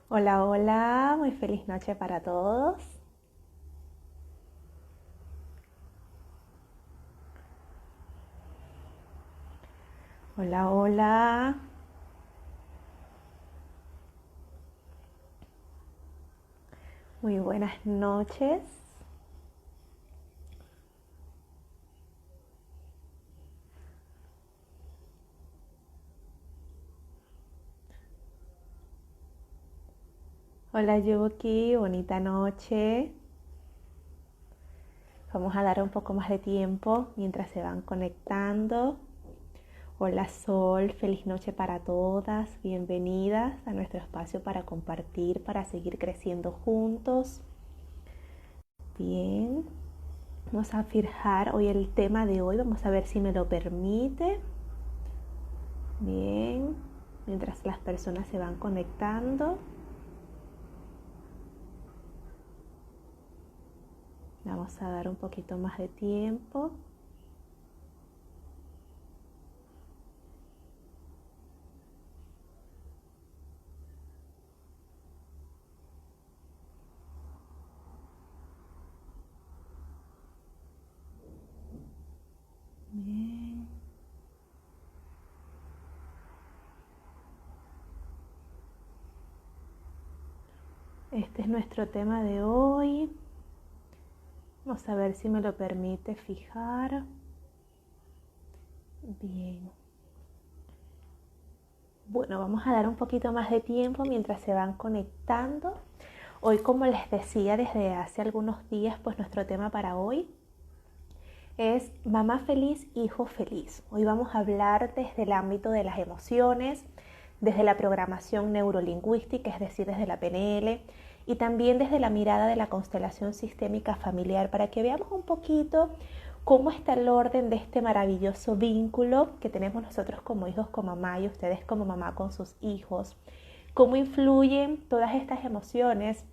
Hola, hola, muy feliz noche para todos. Hola, hola, muy buenas noches. Hola Yuki, bonita noche. Vamos a dar un poco más de tiempo mientras se van conectando. Hola Sol, feliz noche para todas. Bienvenidas a nuestro espacio para compartir, para seguir creciendo juntos. Bien, vamos a fijar hoy el tema de hoy. Vamos a ver si me lo permite. Bien, mientras las personas se van conectando. Vamos a dar un poquito más de tiempo. Bien. Este es nuestro tema de hoy. Vamos a ver si me lo permite fijar. Bien. Bueno, vamos a dar un poquito más de tiempo mientras se van conectando. Hoy, como les decía desde hace algunos días, pues nuestro tema para hoy es mamá feliz, hijo feliz. Hoy vamos a hablar desde el ámbito de las emociones, desde la programación neurolingüística, es decir, desde la PNL, y también desde la mirada de la constelación sistémica familiar, para que veamos un poquito cómo está el orden de este maravilloso vínculo que tenemos nosotros como hijos con mamá y ustedes como mamá con sus hijos, cómo influyen todas estas emociones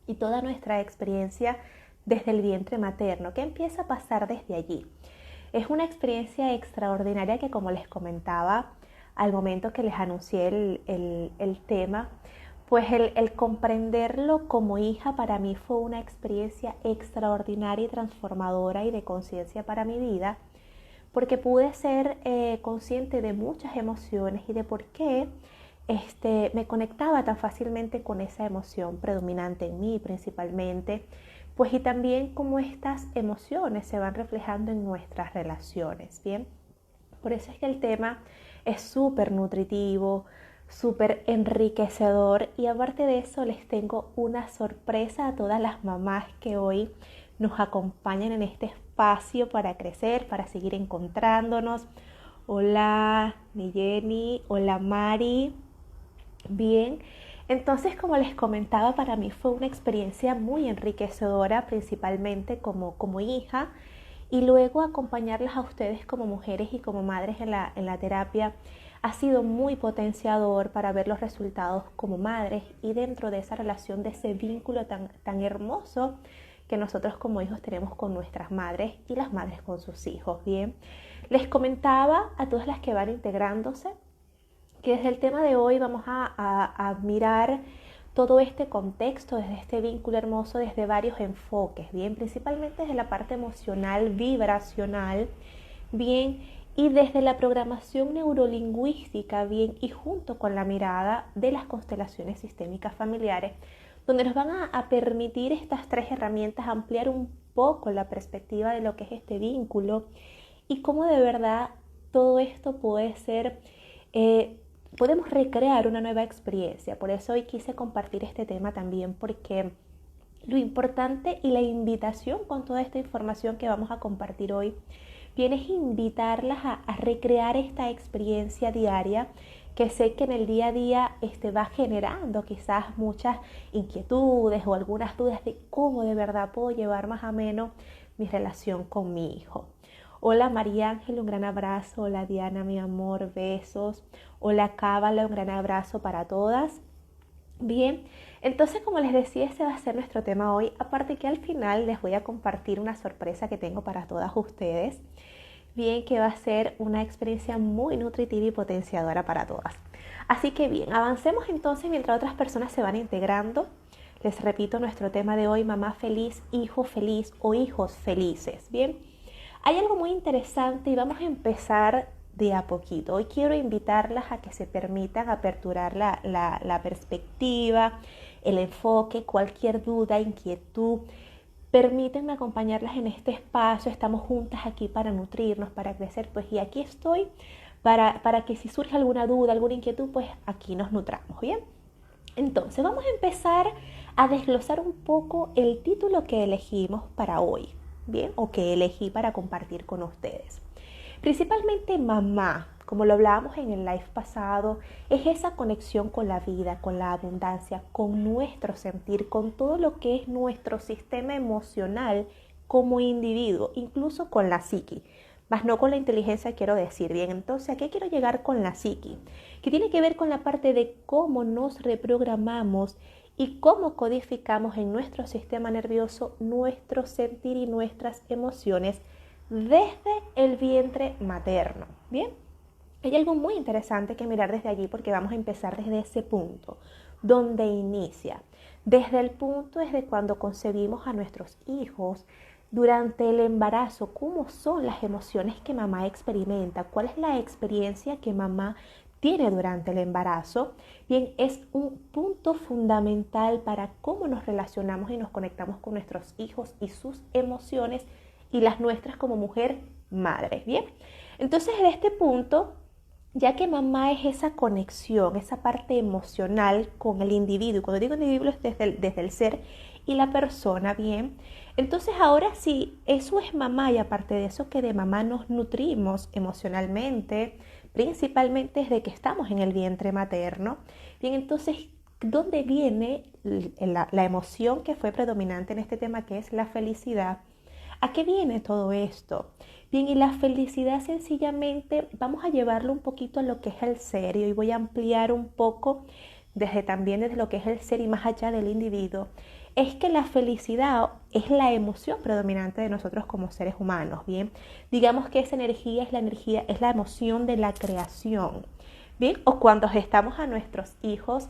y toda nuestra experiencia desde el vientre materno. ¿Qué empieza a pasar desde allí? Es una experiencia extraordinaria que, como les comentaba al momento que les anuncié el tema, pues el comprenderlo como hija para mí fue una experiencia extraordinaria y transformadora y de conciencia para mi vida, porque pude ser consciente de muchas emociones y de por qué me conectaba tan fácilmente con esa emoción predominante en mí principalmente, pues y también cómo estas emociones se van reflejando en nuestras relaciones, ¿bien? Por eso es que el tema es súper nutritivo, súper enriquecedor, y aparte de eso les tengo una sorpresa a todas las mamás que hoy nos acompañan en este espacio para crecer, para seguir encontrándonos. Hola Niyeni, hola Mari. Bien, entonces como les comentaba, para mí fue una experiencia muy enriquecedora, principalmente como hija, y luego acompañarlas a ustedes como mujeres y como madres en la terapia ha sido muy potenciador para ver los resultados como madres y dentro de esa relación, de ese vínculo tan hermoso que nosotros como hijos tenemos con nuestras madres y las madres con sus hijos. Bien, les comentaba a todas las que van integrándose que desde el tema de hoy vamos a mirar todo este contexto, desde este vínculo hermoso, desde varios enfoques, bien, principalmente desde la parte emocional, vibracional, bien, y desde la programación neurolingüística, bien, y junto con la mirada de las constelaciones sistémicas familiares, donde nos van a permitir estas tres herramientas ampliar un poco la perspectiva de lo que es este vínculo y cómo de verdad todo esto puede ser podemos recrear una nueva experiencia. Por eso hoy quise compartir este tema también, porque lo importante y la invitación con toda esta información que vamos a compartir hoy viene a invitarlas a recrear esta experiencia diaria, que sé que en el día a día va generando quizás muchas inquietudes o algunas dudas de cómo de verdad puedo llevar más ameno mi relación con mi hijo. Hola María Ángel, un gran abrazo. Hola Diana, mi amor, besos. Hola Cábala, un gran abrazo para todas. Bien, entonces como les decía, ese va a ser nuestro tema hoy. Aparte que al final les voy a compartir una sorpresa que tengo para todas ustedes. Bien, que va a ser una experiencia muy nutritiva y potenciadora para todas. Así que bien, avancemos entonces mientras otras personas se van integrando. Les repito nuestro tema de hoy, mamá feliz, hijo feliz o hijos felices. Bien, hay algo muy interesante y vamos a empezar de a poquito. Hoy quiero invitarlas a que se permitan aperturar la perspectiva, el enfoque, cualquier duda, inquietud. Permítanme acompañarlas en este espacio. Estamos juntas aquí para nutrirnos, para crecer, pues y aquí estoy para que si surge alguna duda, alguna inquietud, pues aquí nos nutramos, ¿bien? Entonces vamos a empezar a desglosar un poco el título que elegimos para hoy, ¿bien? O que elegí para compartir con ustedes. Principalmente mamá, como lo hablábamos en el live pasado, es esa conexión con la vida, con la abundancia, con nuestro sentir, con todo lo que es nuestro sistema emocional como individuo, incluso con la psiqui. Más no con la inteligencia, quiero decir. Bien, entonces, ¿a qué quiero llegar con la psiqui? Que tiene que ver con la parte de cómo nos reprogramamos y cómo codificamos en nuestro sistema nervioso nuestro sentir y nuestras emociones desde el vientre materno. Bien, hay algo muy interesante que mirar desde allí porque vamos a empezar desde ese punto, donde inicia. Desde el punto desde cuando concebimos a nuestros hijos, durante el embarazo, cómo son las emociones que mamá experimenta, cuál es la experiencia que mamá tiene durante el embarazo. Bien, es un punto fundamental para cómo nos relacionamos y nos conectamos con nuestros hijos y sus emociones y las nuestras como mujer madre. Bien, entonces en este punto, ya que mamá es esa conexión, esa parte emocional con el individuo, y cuando digo individuo es desde el ser y la persona, bien, entonces ahora sí, eso es mamá y aparte de eso que de mamá nos nutrimos emocionalmente, principalmente desde que estamos en el vientre materno, bien, entonces, ¿dónde viene la emoción que fue predominante en este tema que es la felicidad? ¿A qué viene todo esto? Bien, y la felicidad sencillamente vamos a llevarlo un poquito a lo que es el ser y hoy voy a ampliar un poco desde lo que es el ser y más allá del individuo. Es que la felicidad es la emoción predominante de nosotros como seres humanos, ¿bien? Digamos que esa energía, es la emoción de la creación, ¿bien? O cuando gestamos a nuestros hijos,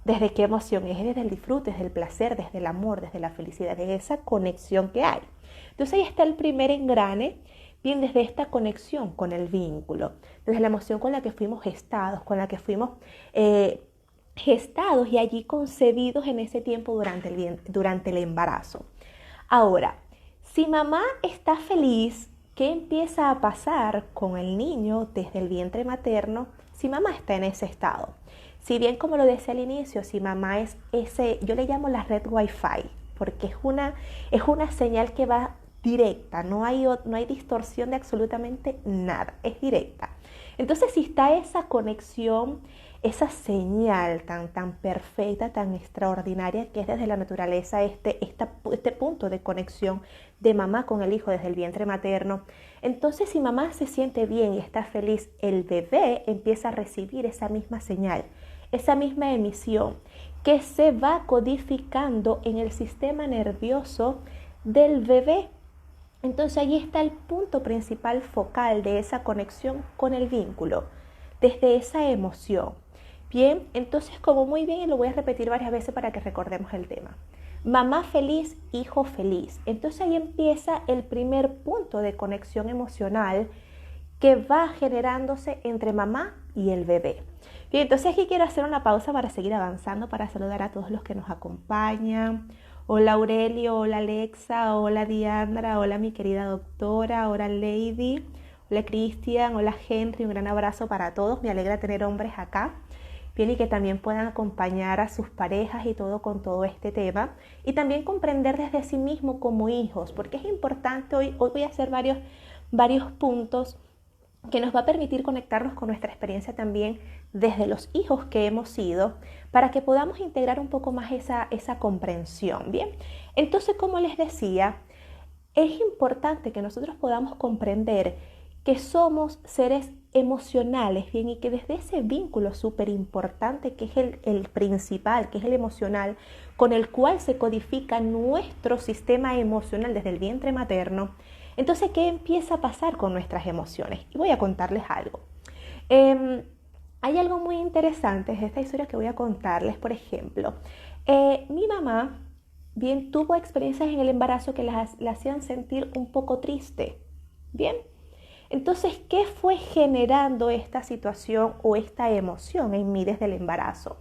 ¿desde qué emoción? Es desde el disfrute, desde el placer, desde el amor, desde la felicidad, desde esa conexión que hay. Entonces ahí está el primer engrane, bien, desde esta conexión con el vínculo, desde la emoción con la que fuimos gestados, con la que fuimos gestados y allí concebidos en ese tiempo durante el embarazo. Ahora, si mamá está feliz, ¿qué empieza a pasar con el niño desde el vientre materno si mamá está en ese estado? Si bien, como lo decía al inicio, si mamá es yo le llamo la red Wi-Fi, porque es una señal que va directa, no hay distorsión de absolutamente nada, es directa. Entonces, si está esa conexión, esa señal tan perfecta, tan extraordinaria que es desde la naturaleza este punto de conexión de mamá con el hijo desde el vientre materno, entonces si mamá se siente bien y está feliz, el bebé empieza a recibir esa misma señal, esa misma emisión que se va codificando en el sistema nervioso del bebé. Entonces allí está el punto principal focal de esa conexión con el vínculo, desde esa emoción. Bien, entonces como muy bien, y lo voy a repetir varias veces para que recordemos el tema. Mamá feliz, hijo feliz. Entonces ahí empieza el primer punto de conexión emocional que va generándose entre mamá y el bebé. Bien, entonces aquí quiero hacer una pausa para seguir avanzando, para saludar a todos los que nos acompañan. Hola Aurelio, hola Alexa, hola Diandra, hola mi querida doctora, hola Lady, hola Cristian, hola Henry, un gran abrazo para todos, me alegra tener hombres acá. Bien, y que también puedan acompañar a sus parejas y todo con todo este tema y también comprender desde sí mismo como hijos, porque es importante, hoy voy a hacer varios puntos que nos va a permitir conectarnos con nuestra experiencia también desde los hijos que hemos sido, para que podamos integrar un poco más esa comprensión. Bien, entonces, como les decía, es importante que nosotros podamos comprender que somos seres emocionales, bien, y que desde ese vínculo súper importante que es el principal, que es el emocional, con el cual se codifica nuestro sistema emocional desde el vientre materno. Entonces, ¿qué empieza a pasar con nuestras emociones? Y voy a contarles algo. Hay algo muy interesante, es esta historia que voy a contarles. Por ejemplo, mi mamá bien tuvo experiencias en el embarazo que la hacían sentir un poco triste. Bien, entonces, ¿qué fue generando esta situación o esta emoción en mí desde el embarazo?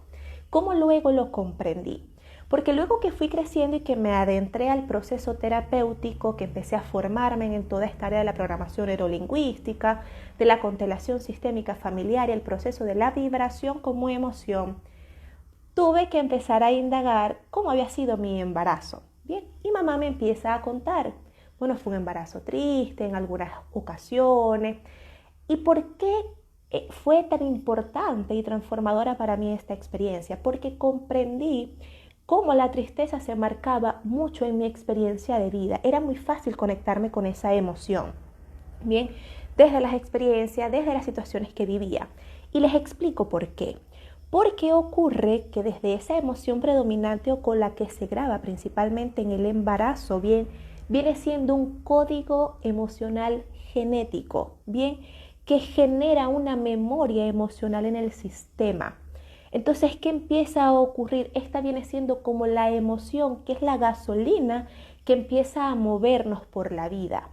¿Cómo luego lo comprendí? Porque luego que fui creciendo y que me adentré al proceso terapéutico, que empecé a formarme en toda esta área de la programación neurolingüística, de la constelación sistémica familiar y el proceso de la vibración como emoción, tuve que empezar a indagar cómo había sido mi embarazo. Bien, y mamá me empieza a contar, bueno, fue un embarazo triste en algunas ocasiones. ¿Y por qué fue tan importante y transformadora para mí esta experiencia? Porque comprendí cómo la tristeza se marcaba mucho en mi experiencia de vida. Era muy fácil conectarme con esa emoción. Bien, desde las experiencias, desde las situaciones que vivía. Y les explico por qué. Porque ocurre que desde esa emoción predominante o con la que se graba principalmente en el embarazo, bien, viene siendo un código emocional genético, bien, que genera una memoria emocional en el sistema. Entonces, ¿qué empieza a ocurrir? Esta viene siendo como la emoción, que es la gasolina que empieza a movernos por la vida.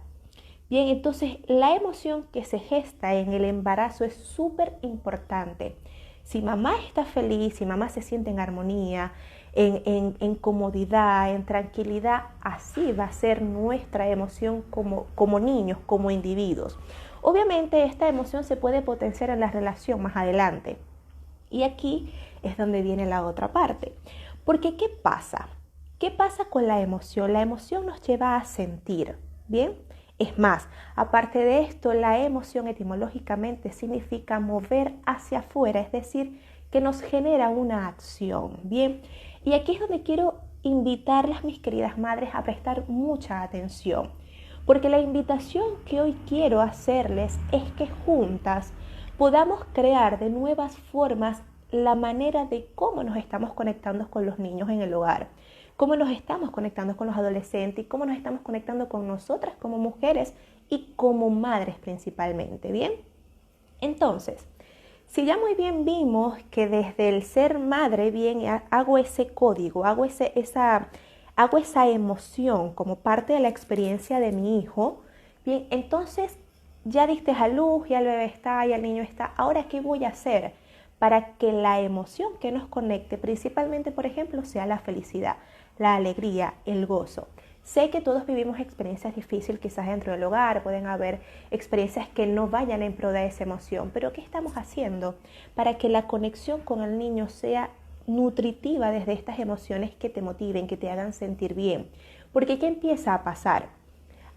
Bien, entonces la emoción que se gesta en el embarazo es súper importante. Si mamá está feliz, si mamá se siente en armonía, en comodidad, en tranquilidad, así va a ser nuestra emoción como niños, como individuos. Obviamente esta emoción se puede potenciar en la relación más adelante. Y aquí es donde viene la otra parte. Porque ¿qué pasa? ¿Qué pasa con la emoción? La emoción nos lleva a sentir, ¿bien? Es más, aparte de esto, la emoción etimológicamente significa mover hacia afuera, es decir, que nos genera una acción, ¿bien? Y aquí es donde quiero invitarlas, mis queridas madres, a prestar mucha atención, porque la invitación que hoy quiero hacerles es que juntas podamos crear de nuevas formas la manera de cómo nos estamos conectando con los niños en el hogar, cómo nos estamos conectando con los adolescentes y cómo nos estamos conectando con nosotras como mujeres y como madres principalmente, ¿bien? Entonces, si ya muy bien vimos que desde el ser madre, bien, hago ese código, hago esa emoción como parte de la experiencia de mi hijo, bien, entonces ya diste a luz, ya el bebé está, ya el niño está, ahora ¿qué voy a hacer para que la emoción que nos conecte, principalmente, por ejemplo, sea la felicidad, la alegría, el gozo? Sé que todos vivimos experiencias difíciles quizás dentro del hogar, pueden haber experiencias que no vayan en pro de esa emoción, pero ¿qué estamos haciendo para que la conexión con el niño sea nutritiva desde estas emociones que te motiven, que te hagan sentir bien? Porque ¿qué empieza a pasar?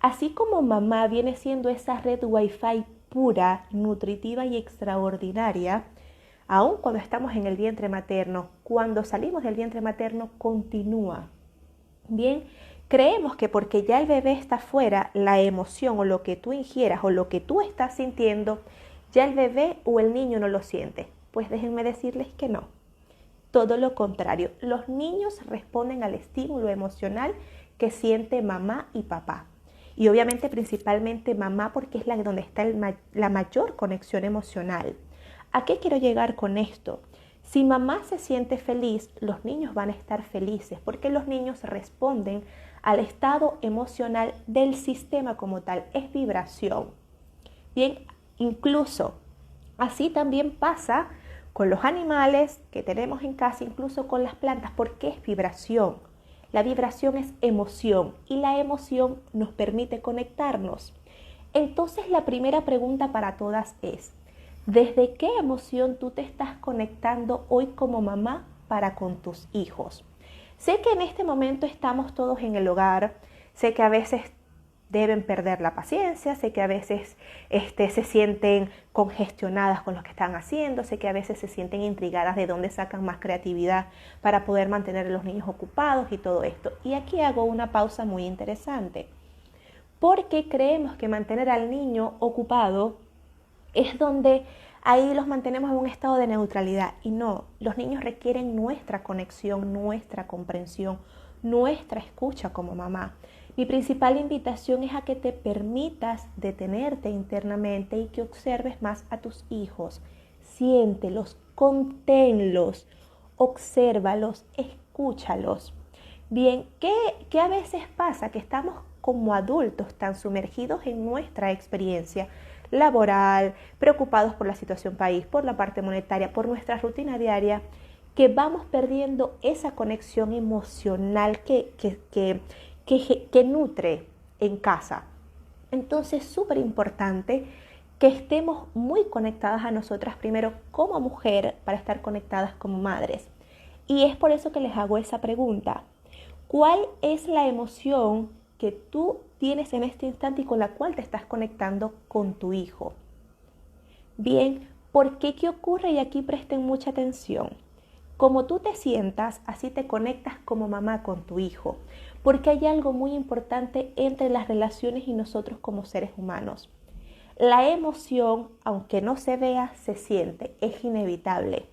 Así como mamá viene siendo esa red Wi-Fi pura, nutritiva y extraordinaria, aun cuando estamos en el vientre materno, cuando salimos del vientre materno continúa. Bien, creemos que porque ya el bebé está fuera, la emoción o lo que tú ingieras o lo que tú estás sintiendo, ya el bebé o el niño no lo siente. Pues déjenme decirles que no. Todo lo contrario, los niños responden al estímulo emocional que siente mamá y papá. Y obviamente principalmente mamá porque es donde está la mayor conexión emocional. ¿A qué quiero llegar con esto? Si mamá se siente feliz, los niños van a estar felices porque los niños responden al estado emocional del sistema como tal, es vibración. Bien, incluso así también pasa con los animales que tenemos en casa, incluso con las plantas, porque es vibración. La vibración es emoción y la emoción nos permite conectarnos. Entonces la primera pregunta para todas es, ¿desde qué emoción tú te estás conectando hoy como mamá para con tus hijos? Sé que en este momento estamos todos en el hogar, sé que a veces deben perder la paciencia, sé que a veces se sienten congestionadas con lo que están haciendo, sé que a veces se sienten intrigadas de dónde sacan más creatividad para poder mantener a los niños ocupados y todo esto. Y aquí hago una pausa muy interesante, porque creemos que mantener al niño ocupado es donde ahí los mantenemos en un estado de neutralidad. Y no, los niños requieren nuestra conexión, nuestra comprensión, nuestra escucha como mamá. Mi principal invitación es a que te permitas detenerte internamente y que observes más a tus hijos. siéntelos, conténlos, obsérvalos, escúchalos. Bien, ¿qué a veces pasa? Que estamos como adultos tan sumergidos en nuestra experiencia laboral, preocupados por la situación país, por la parte monetaria, por nuestra rutina diaria, que vamos perdiendo esa conexión emocional que nutre en casa. Entonces es súper importante que estemos muy conectadas a nosotras primero como mujer para estar conectadas como madres. Y es por eso que les hago esa pregunta. ¿Cuál es la emoción que tú tienes en este instante y con la cual te estás conectando con tu hijo? Bien, ¿por qué? ¿Qué ocurre? Y aquí presten mucha atención. Como tú te sientas, así te conectas como mamá con tu hijo, porque hay algo muy importante entre las relaciones y nosotros como seres humanos. La emoción, aunque no se vea, se siente, es inevitable.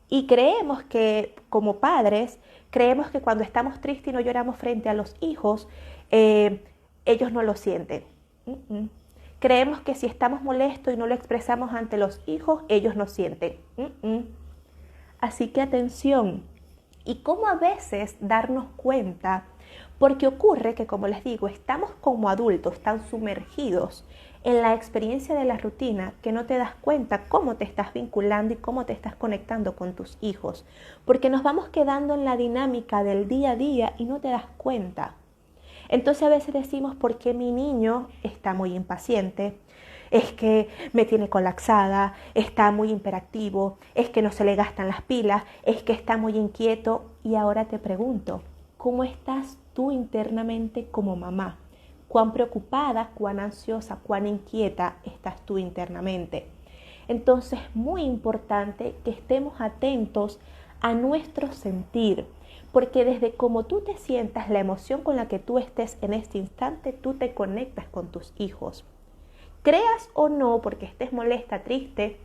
Y creemos que como padres, creemos que cuando estamos tristes y no lloramos frente a los hijos, ellos no lo sienten. Creemos que si estamos molestos y no lo expresamos ante los hijos, ellos no sienten. Así que atención. Y cómo a veces darnos cuenta, porque ocurre que, como les digo, estamos como adultos tan sumergidos en la experiencia de la rutina que no te das cuenta cómo te estás vinculando y cómo te estás conectando con tus hijos, porque nos vamos quedando en la dinámica del día a día y no te das cuenta. Entonces a veces decimos, ¿por qué mi niño está muy impaciente? Es que me tiene colapsada, está muy hiperactivo, es que no se le gastan las pilas, es que está muy inquieto. Y ahora te pregunto, ¿cómo estás tú internamente como mamá? ¿Cuán preocupada, cuán ansiosa, cuán inquieta estás tú internamente? Entonces es muy importante que estemos atentos a nuestro sentir, porque desde cómo tú te sientas, la emoción con la que tú estés en este instante, tú te conectas con tus hijos. Creas o no, porque estés molesta, triste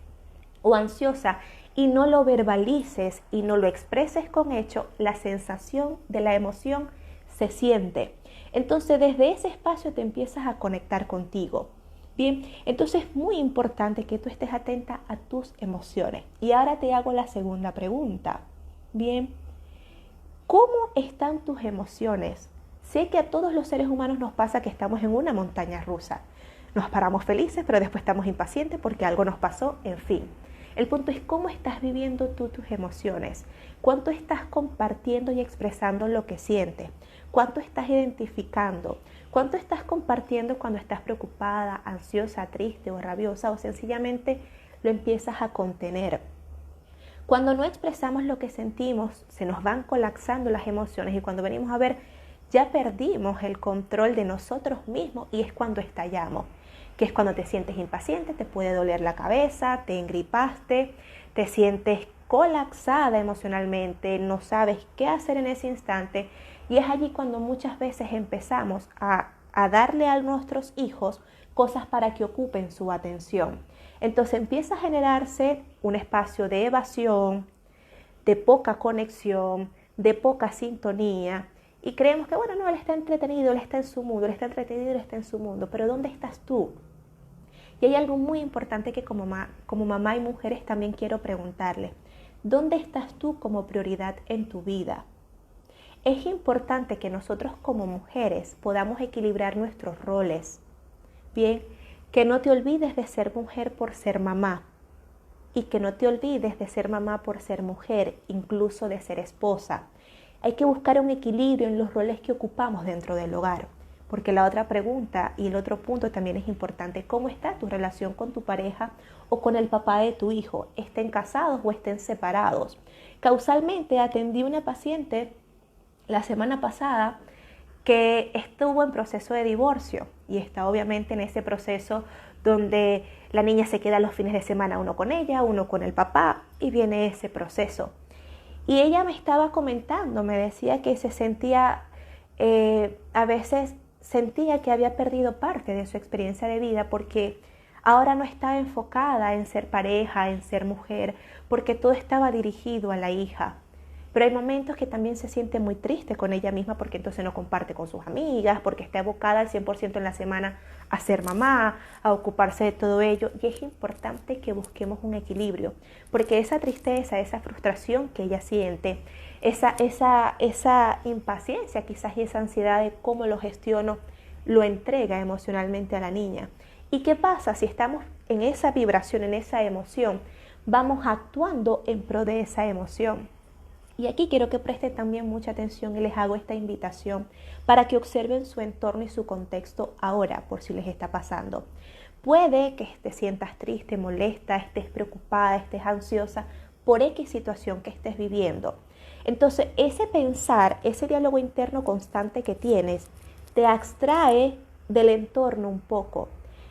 o ansiosa y no lo verbalices y no lo expreses con hecho, la sensación de la emoción se siente. Entonces desde ese espacio te empiezas a conectar contigo. Bien, entonces es muy importante que tú estés atenta a tus emociones. Y ahora te hago la segunda pregunta. Bien, ¿cómo están tus emociones? Sé que a todos los seres humanos nos pasa que estamos en una montaña rusa. Nos paramos felices, pero después estamos impacientes porque algo nos pasó, en fin. El punto es cómo estás viviendo tú tus emociones, cuánto estás compartiendo y expresando lo que sientes, cuánto estás identificando, cuánto estás compartiendo cuando estás preocupada, ansiosa, triste o rabiosa o sencillamente lo empiezas a contener. Cuando no expresamos lo que sentimos, se nos van colapsando las emociones y cuando venimos a ver, ya perdimos el control de nosotros mismos y es cuando estallamos, que es cuando te sientes impaciente, te puede doler la cabeza, te engripaste, te sientes colapsada emocionalmente, no sabes qué hacer en ese instante y es allí cuando muchas veces empezamos a darle a nuestros hijos cosas para que ocupen su atención. Entonces empieza a generarse un espacio de evasión, de poca conexión, de poca sintonía y creemos que bueno, no, él está entretenido, él está en su mundo, él está entretenido, él está en su mundo, pero ¿dónde estás tú? Y hay algo muy importante que como mamá y mujeres también quiero preguntarle. ¿Dónde estás tú como prioridad en tu vida? Es importante que nosotros como mujeres podamos equilibrar nuestros roles. Bien, que no te olvides de ser mujer por ser mamá y que no te olvides de ser mamá por ser mujer, incluso de ser esposa. Hay que buscar un equilibrio en los roles que ocupamos dentro del hogar. Porque la otra pregunta y el otro punto también es importante. ¿Cómo está tu relación con tu pareja o con el papá de tu hijo? ¿Estén casados o estén separados? Causalmente atendí una paciente la semana pasada que estuvo en proceso de divorcio y está obviamente en ese proceso donde la niña se queda los fines de semana uno con ella, uno con el papá y viene ese proceso. Y ella me estaba comentando, me decía que se sentía a veces sentía que había perdido parte de su experiencia de vida porque ahora no estaba enfocada en ser pareja, en ser mujer, porque todo estaba dirigido a la hija. Pero hay momentos que también se siente muy triste con ella misma porque entonces no comparte con sus amigas, porque está abocada al 100% en la semana a ser mamá, a ocuparse de todo ello. Y es importante que busquemos un equilibrio, porque esa tristeza, esa frustración que ella siente, esa impaciencia quizás y esa ansiedad de cómo lo gestiono, lo entrega emocionalmente a la niña. ¿Y qué pasa si estamos en esa vibración, en esa emoción? Vamos actuando en pro de esa emoción. Y aquí quiero que presten también mucha atención y les hago esta invitación para que observen su entorno y su contexto ahora, por si les está pasando. Puede que te sientas triste, molesta, estés preocupada, estés ansiosa por X situación que estés viviendo. Entonces, ese pensar, ese diálogo interno constante que tienes, te abstrae del entorno un poco.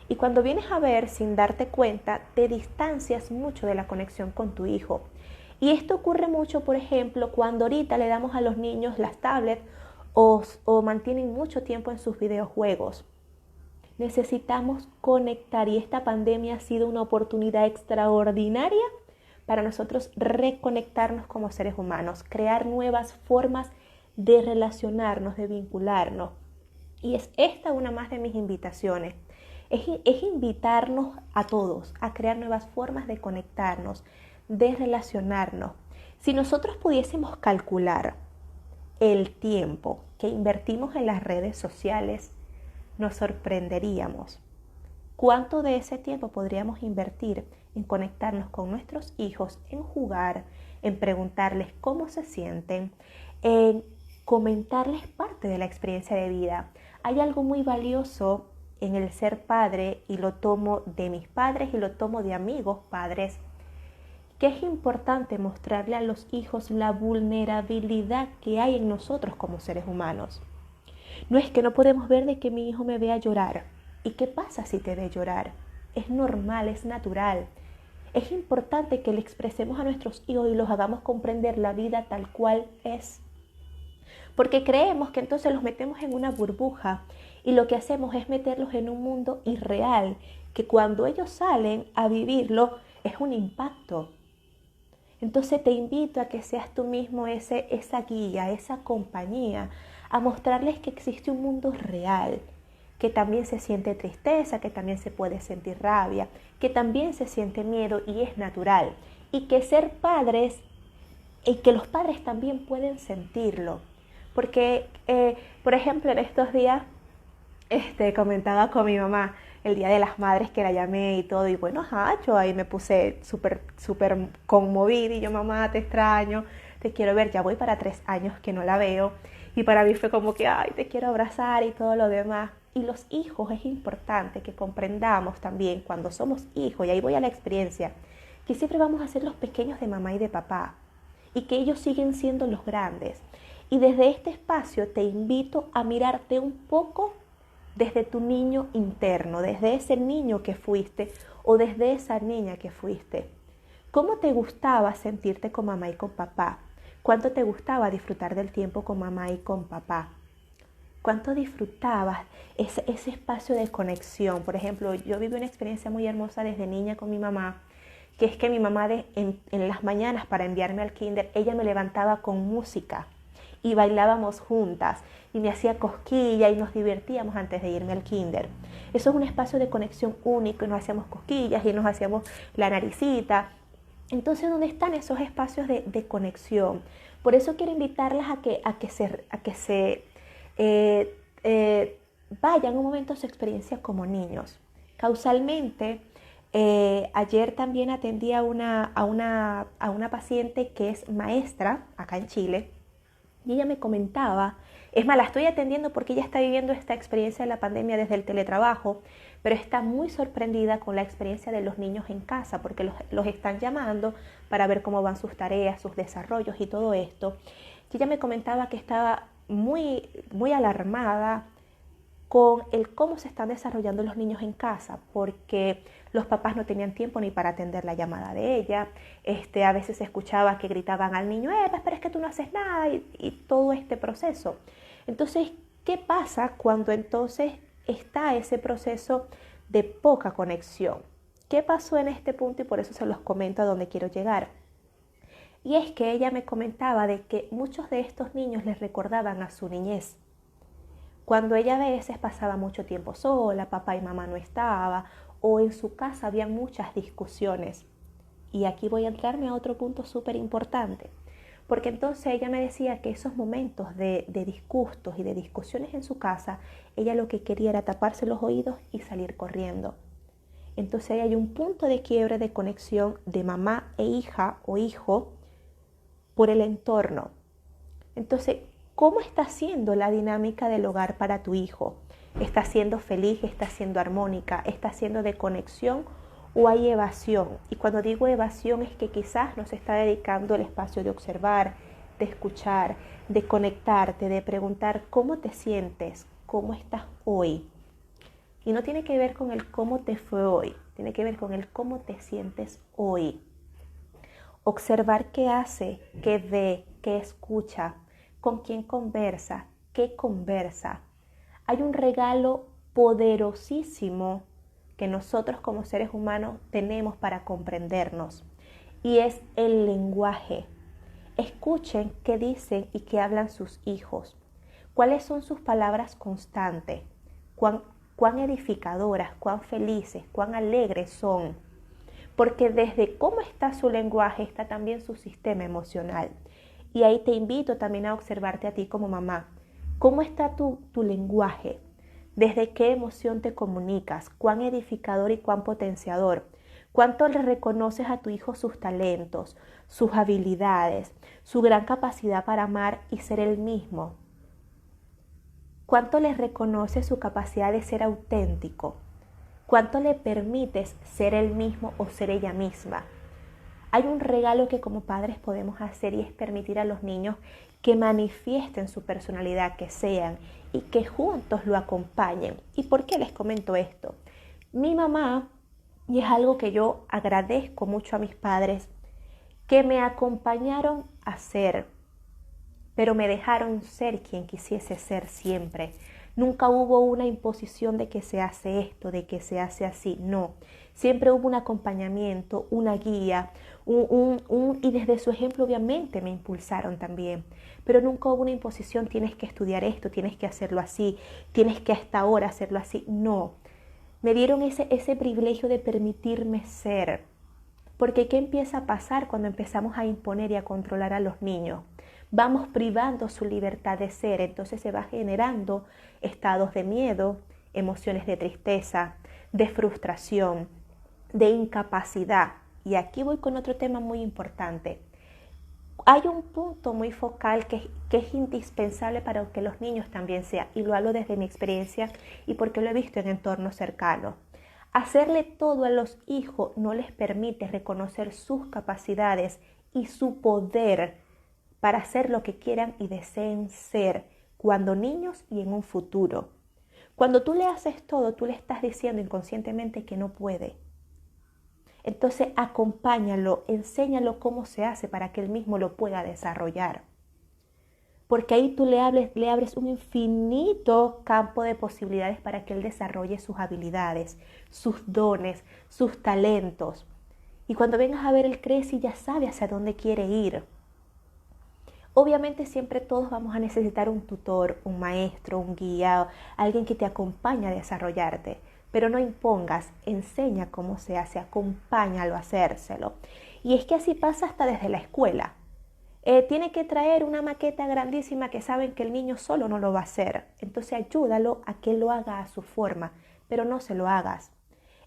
Y cuando vienes a ver sin darte cuenta, te distancias mucho de la conexión con tu hijo. Y esto ocurre mucho, por ejemplo, cuando ahorita le damos a los niños las tablets o mantienen mucho tiempo en sus videojuegos. Necesitamos conectar y esta pandemia ha sido una oportunidad extraordinaria para nosotros reconectarnos como seres humanos, crear nuevas formas de relacionarnos, de vincularnos. Y es esta una más de mis invitaciones. Es invitarnos a todos a crear nuevas formas de conectarnos, de relacionarnos. Si nosotros pudiésemos calcular el tiempo que invertimos en las redes sociales, nos sorprenderíamos. ¿Cuánto de ese tiempo podríamos invertir en conectarnos con nuestros hijos, en jugar, en preguntarles cómo se sienten, en comentarles parte de la experiencia de vida? Hay algo muy valioso en el ser padre y lo tomo de mis padres y lo tomo de amigos padres, que es importante mostrarle a los hijos la vulnerabilidad que hay en nosotros como seres humanos. No es que no podemos ver de que mi hijo me vea llorar. ¿Y qué pasa si te ve llorar? Es normal, es natural. Es importante que le expresemos a nuestros hijos y los hagamos comprender la vida tal cual es. Porque creemos que entonces los metemos en una burbuja y lo que hacemos es meterlos en un mundo irreal, que cuando ellos salen a vivirlo es un impacto. Entonces te invito a que seas tú mismo esa guía, esa compañía, a mostrarles que existe un mundo real, que también se siente tristeza, que también se puede sentir rabia, que también se siente miedo y es natural. Y que ser padres, y que los padres también pueden sentirlo. Porque, por ejemplo, en estos días comentaba con mi mamá el Día de las Madres que la llamé y todo, y bueno, yo ahí me puse súper conmovida y yo, mamá, te extraño, te quiero ver, ya voy para 3 años que no la veo, y para mí fue como que, ay, te quiero abrazar y todo lo demás. Y los hijos es importante que comprendamos también cuando somos hijos, y ahí voy a la experiencia, que siempre vamos a ser los pequeños de mamá y de papá, y que ellos siguen siendo los grandes. Y desde este espacio te invito a mirarte un poco desde tu niño interno, desde ese niño que fuiste o desde esa niña que fuiste. ¿Cómo te gustaba sentirte con mamá y con papá? ¿Cuánto te gustaba disfrutar del tiempo con mamá y con papá? ¿Cuánto disfrutabas ese espacio de conexión? Por ejemplo, yo viví una experiencia muy hermosa desde niña con mi mamá, que es que mi mamá en las mañanas para enviarme al kinder, ella me levantaba con música y bailábamos juntas y me hacía cosquilla y nos divertíamos antes de irme al kinder. Eso es un espacio de conexión único y nos hacíamos cosquillas y nos hacíamos la naricita. Entonces, ¿dónde están esos espacios de conexión? Por eso quiero invitarlas a que se vayan un momento a su experiencia como niños. Causalmente, ayer también atendí a una paciente que es maestra acá en Chile. Y ella me comentaba, es más, la estoy atendiendo porque ella está viviendo esta experiencia de la pandemia desde el teletrabajo, pero está muy sorprendida con la experiencia de los niños en casa porque los están llamando para ver cómo van sus tareas, sus desarrollos y todo esto. Y ella me comentaba que estaba muy, muy alarmada con el cómo se están desarrollando los niños en casa, porque los papás no tenían tiempo ni para atender la llamada de ella. A veces se escuchaba que gritaban al niño, pero es que tú no haces nada, y todo este proceso. Entonces, ¿qué pasa cuando entonces está ese proceso de poca conexión? ¿Qué pasó en este punto? Y por eso se los comento a dónde quiero llegar. Y es que ella me comentaba de que muchos de estos niños les recordaban a su niñez. Cuando ella a veces pasaba mucho tiempo sola, papá y mamá no estaba, o en su casa había muchas discusiones. Y aquí voy a entrarme a otro punto súper importante, porque entonces ella me decía que esos momentos de disgustos y de discusiones en su casa, ella lo que quería era taparse los oídos y salir corriendo. Entonces ahí hay un punto de quiebre de conexión de mamá e hija o hijo por el entorno. Entonces, ¿cómo está siendo la dinámica del hogar para tu hijo? ¿Está siendo feliz? ¿Está siendo armónica? ¿Está siendo de conexión o hay evasión? Y cuando digo evasión es que quizás no se está dedicando el espacio de observar, de escuchar, de conectarte, de preguntar cómo te sientes, cómo estás hoy. Y no tiene que ver con el cómo te fue hoy, tiene que ver con el cómo te sientes hoy. Observar qué hace, qué ve, qué escucha, con quién conversa, qué conversa. Hay un regalo poderosísimo que nosotros como seres humanos tenemos para comprendernos y es el lenguaje. Escuchen qué dicen y qué hablan sus hijos. ¿Cuáles son sus palabras constantes? ¿Cuán edificadoras, cuán felices, cuán alegres son? Porque desde cómo está su lenguaje está también su sistema emocional. Y ahí te invito también a observarte a ti como mamá. ¿Cómo está tu lenguaje? ¿Desde qué emoción te comunicas? ¿Cuán edificador y cuán potenciador? ¿Cuánto le reconoces a tu hijo sus talentos, sus habilidades, su gran capacidad para amar y ser él mismo? ¿Cuánto le reconoces su capacidad de ser auténtico? ¿Cuánto le permites ser él mismo o ser ella misma? Hay un regalo que como padres podemos hacer y es permitir a los niños que manifiesten su personalidad, que sean y que juntos lo acompañen. ¿Y por qué les comento esto? Mi mamá, y es algo que yo agradezco mucho a mis padres, que me acompañaron a ser, pero me dejaron ser quien quisiese ser siempre. Nunca hubo una imposición de que se hace esto, de que se hace así, no. Siempre hubo un acompañamiento, una guía, y desde su ejemplo obviamente me impulsaron también. Pero nunca hubo una imposición, tienes que estudiar esto, tienes que hacerlo así, tienes que hasta ahora hacerlo así. No, me dieron ese privilegio de permitirme ser. Porque ¿qué empieza a pasar cuando empezamos a imponer y a controlar a los niños? Vamos privando su libertad de ser, entonces se va generando estados de miedo, emociones de tristeza, de frustración, de incapacidad. Y aquí voy con otro tema muy importante. Hay un punto muy focal que es indispensable para que los niños también sean, y lo hablo desde mi experiencia y porque lo he visto en entornos cercanos. Hacerle todo a los hijos no les permite reconocer sus capacidades y su poder para hacer lo que quieran y deseen ser cuando niños y en un futuro. Cuando tú le haces todo, tú le estás diciendo inconscientemente que no puede. Entonces acompáñalo, enséñalo cómo se hace para que él mismo lo pueda desarrollar. Porque ahí tú le abres un infinito campo de posibilidades para que él desarrolle sus habilidades, sus dones, sus talentos. Y cuando vengas a ver, él crece y ya sabe hacia dónde quiere ir. Obviamente siempre todos vamos a necesitar un tutor, un maestro, un guía, alguien que te acompañe a desarrollarte. Pero no impongas, enseña cómo se hace, acompáñalo a hacérselo. Y es que así pasa hasta desde la escuela. Tiene que traer una maqueta grandísima que saben que el niño solo no lo va a hacer. Entonces ayúdalo a que lo haga a su forma, pero no se lo hagas.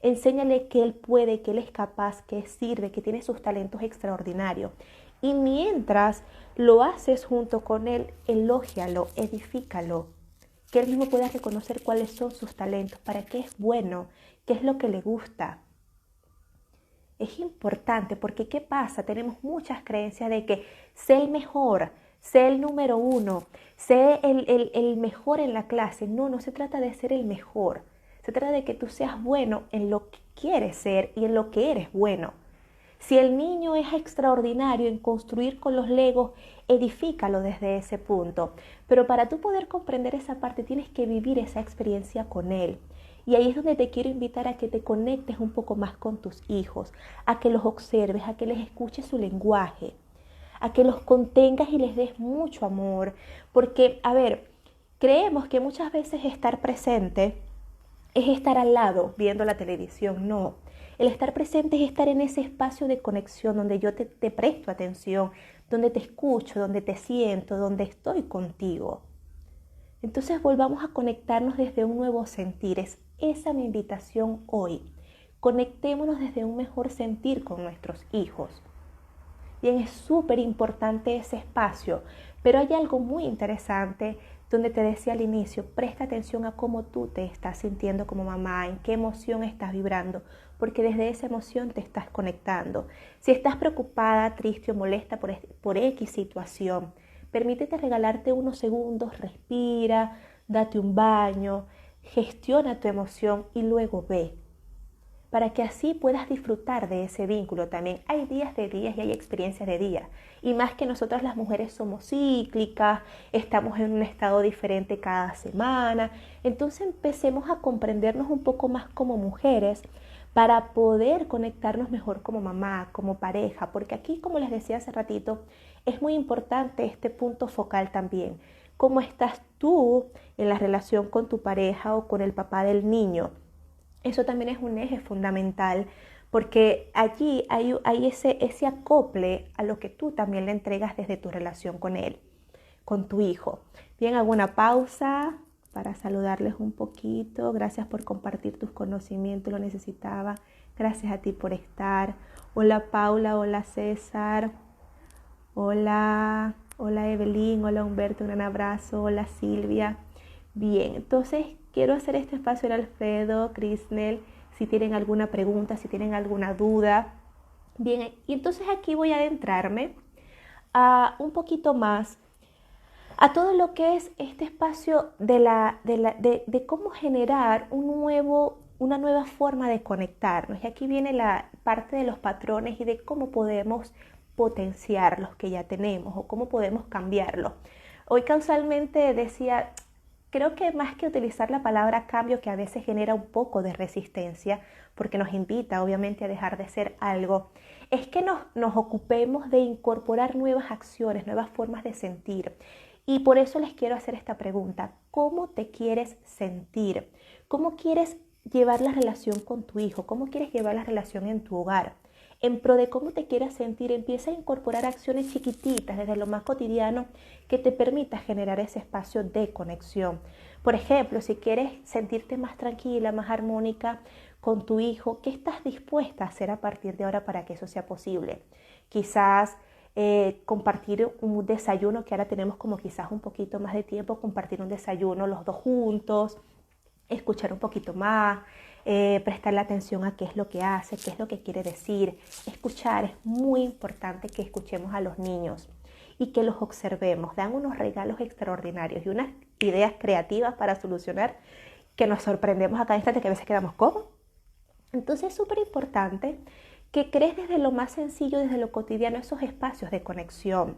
Enséñale que él puede, que él es capaz, que sirve, que tiene sus talentos extraordinarios. Y mientras lo haces junto con él, elógialo, edifícalo. Que él mismo pueda reconocer cuáles son sus talentos, para qué es bueno, qué es lo que le gusta. Es importante porque ¿qué pasa? Tenemos muchas creencias de que sé el mejor, sé el número uno, sé el mejor en la clase. No, no se trata de ser el mejor. Se trata de que tú seas bueno en lo que quieres ser y en lo que eres bueno. Si el niño es extraordinario en construir con los legos, edifícalo desde ese punto. Pero para tú poder comprender esa parte tienes que vivir esa experiencia con él. Y ahí es donde te quiero invitar a que te conectes un poco más con tus hijos, a que los observes, a que les escuches su lenguaje, a que los contengas y les des mucho amor. Porque, a ver, creemos que muchas veces estar presente es estar al lado viendo la televisión. No, el estar presente es estar en ese espacio de conexión donde yo te presto atención, donde te escucho, donde te siento, donde estoy contigo. Entonces volvamos a conectarnos desde un nuevo sentir. Es esa mi invitación hoy. Conectémonos desde un mejor sentir con nuestros hijos. Bien, es súper importante ese espacio, pero hay algo muy interesante donde te decía al inicio, presta atención a cómo tú te estás sintiendo como mamá, en qué emoción estás vibrando, porque desde esa emoción te estás conectando. Si estás preocupada, triste o molesta por X situación, permítete regalarte unos segundos, respira, date un baño, gestiona tu emoción y luego ve, para que así puedas disfrutar de ese vínculo también. Hay días de días y hay experiencias de días. Y más que nosotras las mujeres somos cíclicas, estamos en un estado diferente cada semana. Entonces empecemos a comprendernos un poco más como mujeres para poder conectarnos mejor como mamá, como pareja. Porque aquí, como les decía hace ratito, es muy importante este punto focal también. ¿Cómo estás tú en la relación con tu pareja o con el papá del niño? Eso también es un eje fundamental porque allí hay ese acople a lo que tú también le entregas desde tu relación con él, con tu hijo. Bien, hago una pausa para saludarles un poquito. Gracias por compartir tus conocimientos, lo necesitaba. Gracias a ti por estar. Hola Paula, hola César, hola Evelyn, hola Humberto, un gran abrazo, hola Silvia. Bien, entonces quiero hacer este espacio en Alfredo, Crisnel, si tienen alguna pregunta, si tienen alguna duda. Bien, y entonces aquí voy a adentrarme a un poquito más a todo lo que es este espacio de cómo generar una nueva forma de conectarnos. Y aquí viene la parte de los patrones y de cómo podemos potenciar los que ya tenemos o cómo podemos cambiarlos. Hoy causalmente decía, creo que más que utilizar la palabra cambio, que a veces genera un poco de resistencia, porque nos invita obviamente a dejar de ser algo, es que nos ocupemos de incorporar nuevas acciones, nuevas formas de sentir. Y por eso les quiero hacer esta pregunta: ¿cómo te quieres sentir? ¿Cómo quieres llevar la relación con tu hijo? ¿Cómo quieres llevar la relación en tu hogar? En pro de cómo te quieras sentir, empieza a incorporar acciones chiquititas desde lo más cotidiano que te permita generar ese espacio de conexión. Por ejemplo, si quieres sentirte más tranquila, más armónica con tu hijo, ¿qué estás dispuesta a hacer a partir de ahora para que eso sea posible? Quizás compartir un desayuno, que ahora tenemos como quizás un poquito más de tiempo, compartir un desayuno los dos juntos, escuchar un poquito más, prestarle atención a qué es lo que hace, qué es lo que quiere decir. Escuchar, es muy importante que escuchemos a los niños y que los observemos. Dan unos regalos extraordinarios y unas ideas creativas para solucionar que nos sorprendemos a cada instante, que a veces quedamos ¿cómo? Entonces es súper importante que crees desde lo más sencillo, desde lo cotidiano, esos espacios de conexión.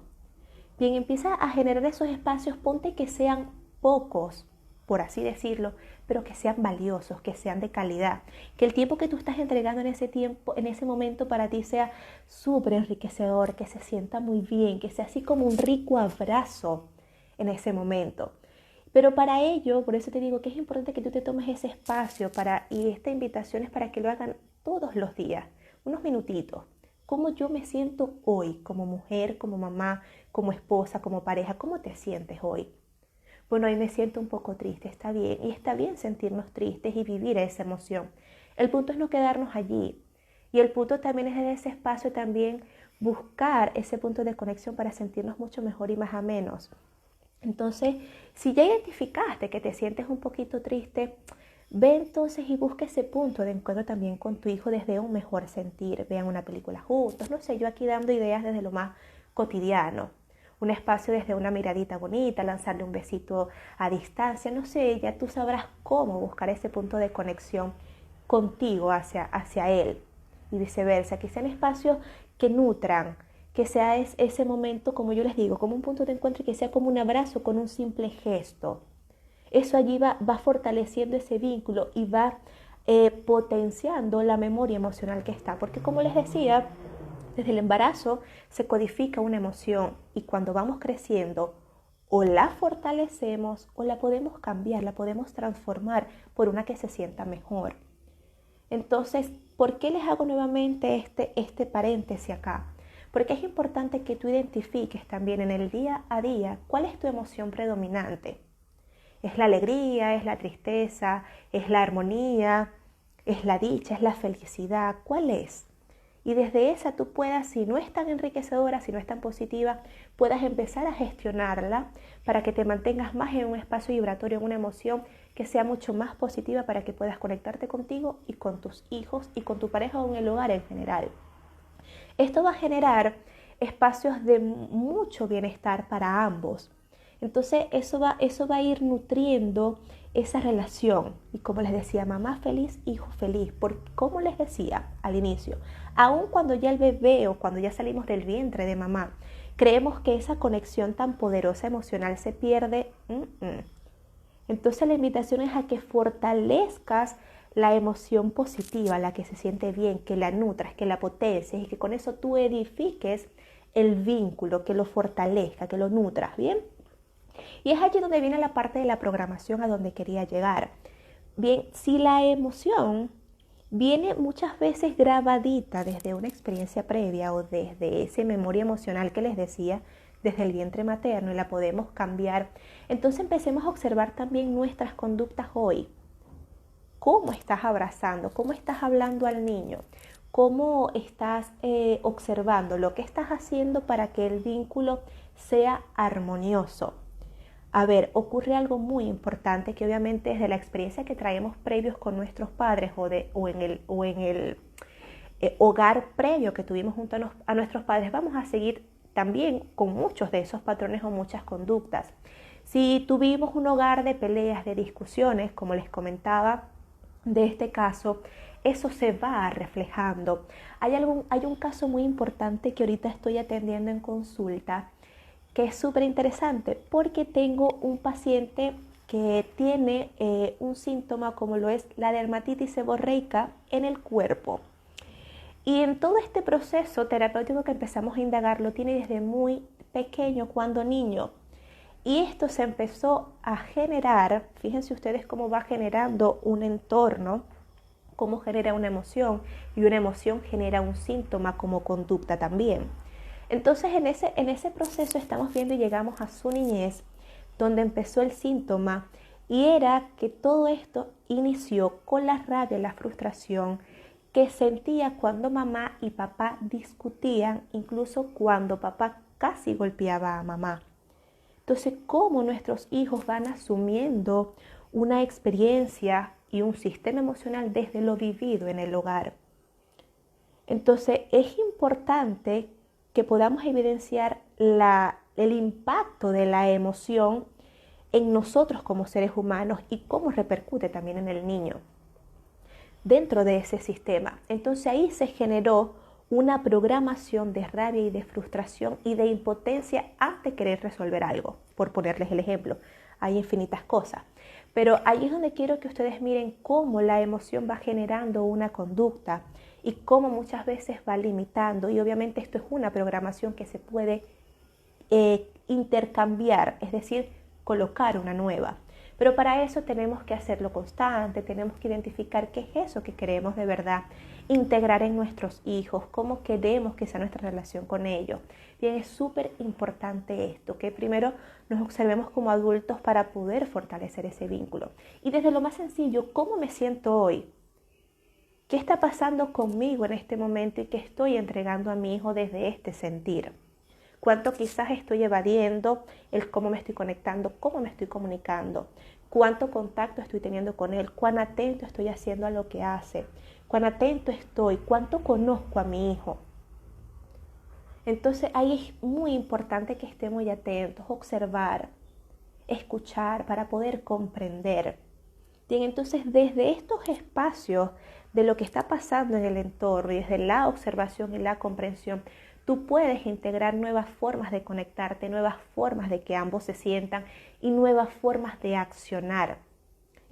Bien, empieza a generar esos espacios, ponte que sean pocos, por así decirlo, pero que sean valiosos, que sean de calidad, que el tiempo que tú estás entregando en ese tiempo, en ese momento para ti sea súper enriquecedor, que se sienta muy bien, que sea así como un rico abrazo en ese momento. Pero para ello, por eso te digo que es importante que tú te tomes ese espacio y esta invitación es para que lo hagan todos los días, unos minutitos. ¿Cómo yo me siento hoy como mujer, como mamá, como esposa, como pareja? ¿Cómo te sientes hoy? Bueno, hoy me siento un poco triste, está bien. Y está bien sentirnos tristes y vivir esa emoción. El punto es no quedarnos allí. Y el punto también es en ese espacio también buscar ese punto de conexión para sentirnos mucho mejor y más amenos. Entonces, si ya identificaste que te sientes un poquito triste, ve entonces y busca ese punto de encuentro también con tu hijo desde un mejor sentir. Vean una película juntos, no sé, yo aquí dando ideas desde lo más cotidiano. Un espacio desde una miradita bonita, lanzarle un besito a distancia, no sé, ya tú sabrás cómo buscar ese punto de conexión contigo hacia él y viceversa, que sean espacios que nutran, que sea ese momento, como yo les digo, como un punto de encuentro y que sea como un abrazo con un simple gesto. Eso allí va fortaleciendo ese vínculo y va potenciando la memoria emocional que está. Porque como les decía, Desde el embarazo se codifica una emoción y cuando vamos creciendo o la fortalecemos o la podemos cambiar, la podemos transformar por una que se sienta mejor. Entonces, ¿por qué les hago nuevamente este paréntesis acá? Porque es importante que tú identifiques también en el día a día cuál es tu emoción predominante. ¿Es la alegría? ¿Es la tristeza? ¿Es la armonía? ¿Es la dicha? ¿Es la felicidad? ¿Cuál es? Y desde esa tú puedas, si no es tan enriquecedora, si no es tan positiva, puedas empezar a gestionarla para que te mantengas más en un espacio vibratorio, en una emoción que sea mucho más positiva para que puedas conectarte contigo y con tus hijos y con tu pareja o en el hogar en general. Esto va a generar espacios de mucho bienestar para ambos. Entonces eso va a ir nutriendo esa relación. Y como les decía, mamá feliz, hijo feliz. Porque como les decía al inicio, aun cuando ya el bebé o cuando ya salimos del vientre de mamá, creemos que esa conexión tan poderosa emocional se pierde. Entonces la invitación es a que fortalezcas la emoción positiva, la que se siente bien, que la nutras, que la potencies y que con eso tú edifiques el vínculo, que lo fortalezca, que lo nutras, ¿bien? Y es allí donde viene la parte de la programación a donde quería llegar. Bien, si la emoción viene muchas veces grabadita desde una experiencia previa o desde esa memoria emocional que les decía, desde el vientre materno y la podemos cambiar, entonces empecemos a observar también nuestras conductas hoy. ¿Cómo estás abrazando? ¿Cómo estás hablando al niño? ¿Cómo estás observando lo que estás haciendo para que el vínculo sea armonioso? A ver, ocurre algo muy importante que obviamente desde la experiencia que traemos previos con nuestros padres o en el hogar previo que tuvimos junto a nuestros padres, vamos a seguir también con muchos de esos patrones o muchas conductas. Si tuvimos un hogar de peleas, de discusiones, como les comentaba, de este caso, eso se va reflejando. Hay un caso muy importante que ahorita estoy atendiendo en consulta, que es súper interesante porque tengo un paciente que tiene un síntoma como lo es la dermatitis seborreica en el cuerpo. Y en todo este proceso terapéutico que empezamos a indagar, lo tiene desde muy pequeño, cuando niño. Y esto se empezó a generar, fíjense ustedes cómo va generando un entorno, cómo genera una emoción, y una emoción genera un síntoma como conducta también. Entonces en ese proceso estamos viendo y llegamos a su niñez, donde empezó el síntoma, y era que todo esto inició con la rabia, la frustración que sentía cuando mamá y papá discutían, incluso cuando papá casi golpeaba a mamá. Entonces, cómo nuestros hijos van asumiendo una experiencia y un sistema emocional desde lo vivido en el hogar. Entonces, es importante que podamos evidenciar el impacto de la emoción en nosotros como seres humanos y cómo repercute también en el niño dentro de ese sistema. Entonces ahí se generó una programación de rabia y de frustración y de impotencia ante querer resolver algo, por ponerles el ejemplo. Hay infinitas cosas, pero ahí es donde quiero que ustedes miren cómo la emoción va generando una conducta y cómo muchas veces va limitando, y obviamente esto es una programación que se puede intercambiar, es decir, colocar una nueva. Pero para eso tenemos que hacerlo constante, tenemos que identificar qué es eso que queremos de verdad integrar en nuestros hijos, cómo queremos que sea nuestra relación con ellos. Bien, es súper importante esto, que primero nos observemos como adultos para poder fortalecer ese vínculo. Y desde lo más sencillo, ¿cómo me siento hoy? ¿Qué está pasando conmigo en este momento y qué estoy entregando a mi hijo desde este sentir? Cuánto quizás estoy evadiendo el cómo me estoy conectando, cómo me estoy comunicando, cuánto contacto estoy teniendo con él, cuán atento estoy haciendo a lo que hace, cuán atento estoy, cuánto conozco a mi hijo. Entonces ahí es muy importante que estemos muy atentos, observar, escuchar para poder comprender. Bien, entonces desde estos espacios de lo que está pasando en el entorno y desde la observación y la comprensión, tú puedes integrar nuevas formas de conectarte, nuevas formas de que ambos se sientan y nuevas formas de accionar.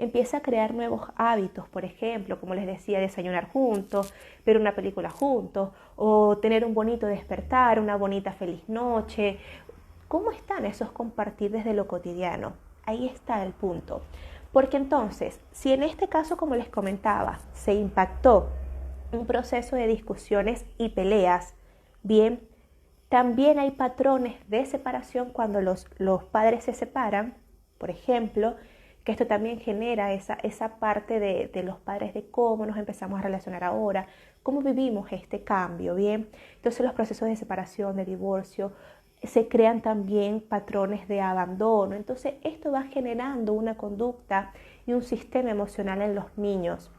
empieza a crear nuevos hábitos, por ejemplo, como les decía, desayunar juntos, ver una película juntos, o tener un bonito despertar, una bonita feliz noche. ¿Cómo están esos compartir desde lo cotidiano? Ahí está el punto. Porque entonces, si en este caso, como les comentaba, se impactó un proceso de discusiones y peleas, bien, también hay patrones de separación cuando los padres se separan, por ejemplo, que esto también genera esa parte de los padres, de cómo nos empezamos a relacionar ahora, cómo vivimos este cambio, ¿bien? Entonces los procesos de separación, de divorcio, se crean también patrones de abandono. Entonces esto va generando una conducta y un sistema emocional en los niños,